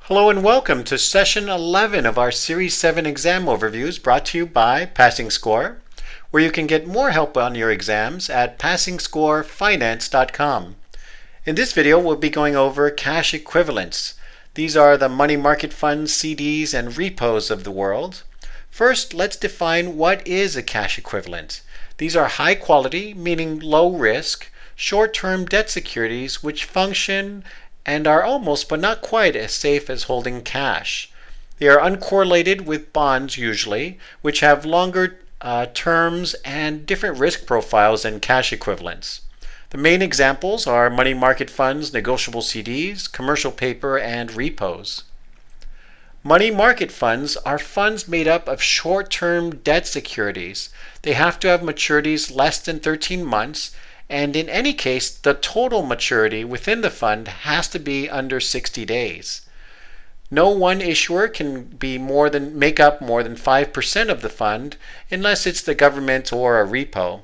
Hello and welcome to session 11 of our Series 7 exam overviews brought to you by Passing Score, where you can get more help on your exams at PassingScoreFinance.com. In this video, we'll be going over cash equivalents. These are the money market funds, CDs, and repos of the world. First, let's define what is a cash equivalent. These are high quality, meaning low risk, short-term debt securities which function and are almost but not quite as safe as holding cash. They are uncorrelated with bonds usually, which have longer terms and different risk profiles than cash equivalents. The main examples are money market funds, negotiable CDs, commercial paper, and repos. Money market funds are funds made up of short-term debt securities. They have to have maturities less than 13 months, and in any case, the total maturity within the fund has to be under 60 days. No one issuer can make up more than 5% of the fund unless it's the government or a repo.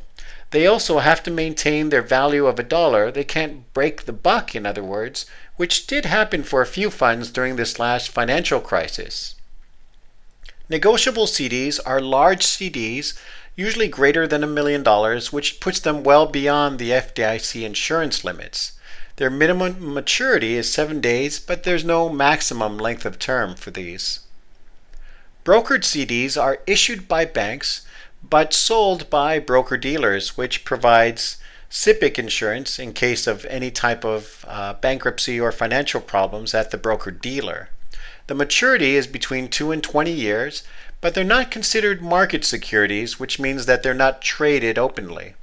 They also have to maintain their value of $1. They can't break the buck, in other words, which did happen for a few funds during this last financial crisis. Negotiable CDs are large CDs, usually greater than $1 million, which puts them well beyond the FDIC insurance limits. Their minimum maturity is 7 days, but there's no maximum length of term for these. Brokered CDs are issued by banks, but sold by broker-dealers, which provides SIPC insurance in case of any type of bankruptcy or financial problems at the broker-dealer. The maturity is between 2 and 20 years, but they're not considered market securities, which means that they're not traded openly.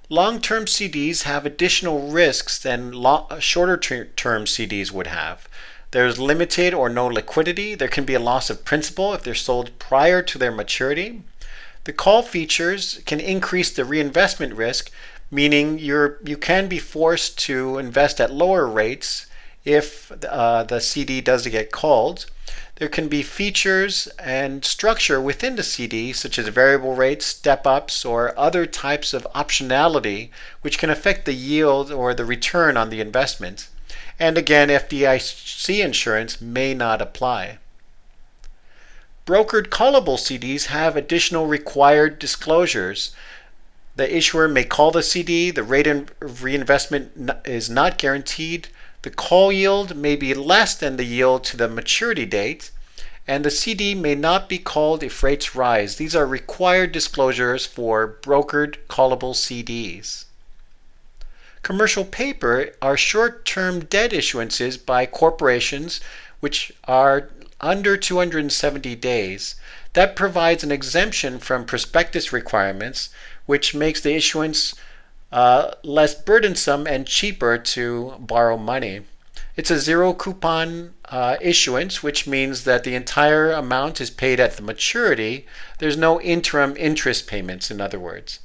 Long-term CDs have additional risks than shorter-term CDs would have. There's limited or no liquidity. There can be a loss of principal if they're sold prior to their maturity. The call features can increase the reinvestment risk, meaning you can be forced to invest at lower rates if the CD does get called. There can be features and structure within the CD, such as variable rates, step-ups, or other types of optionality, which can affect the yield or the return on the investment. And again, FDIC insurance may not apply. Brokered callable CDs have additional required disclosures. The issuer may call the CD, the rate of reinvestment is not guaranteed, the call yield may be less than the yield to the maturity date, and the CD may not be called if rates rise. These are required disclosures for brokered callable CDs. Commercial paper are short-term debt issuances by corporations which are under 270 days. That provides an exemption from prospectus requirements, which makes the issuance less burdensome and cheaper to borrow money. It's a zero coupon issuance, which means that the entire amount is paid at the maturity. There's no interim interest payments, in other words.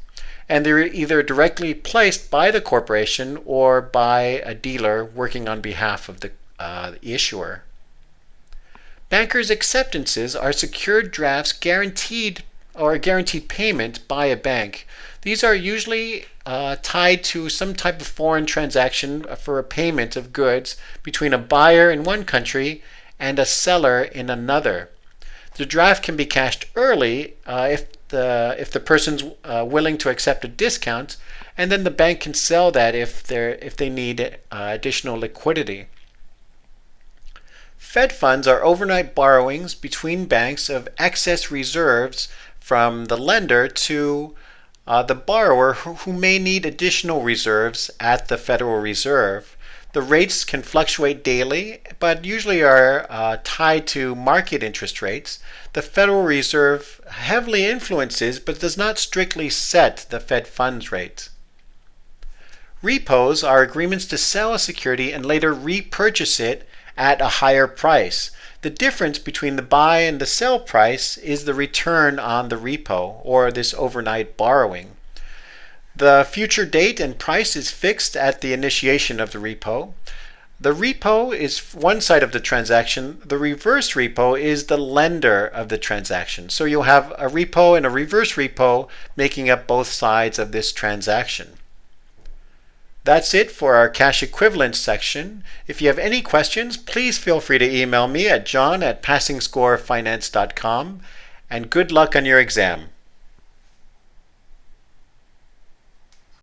And they're either directly placed by the corporation or by a dealer working on behalf of the issuer. Bankers' acceptances are secured drafts guaranteed payment by a bank. These are usually tied to some type of foreign transaction for a payment of goods between a buyer in one country and a seller in another. The draft can be cashed early if the person's willing to accept a discount, and then the bank can sell that if they need additional liquidity. Fed funds are overnight borrowings between banks of excess reserves from the lender to the borrower who may need additional reserves at the Federal Reserve. The rates can fluctuate daily, but usually are tied to market interest rates. The Federal Reserve heavily influences but does not strictly set the Fed funds rate. Repos are agreements to sell a security and later repurchase it at a higher price. The difference between the buy and the sell price is the return on the repo, or this overnight borrowing. The future date and price is fixed at the initiation of the repo. The repo is one side of the transaction. The reverse repo is the lender of the transaction. So you'll have a repo and a reverse repo making up both sides of this transaction. That's it for our cash equivalence section. If you have any questions, please feel free to email me at john@passingscorefinance.com, and good luck on your exam.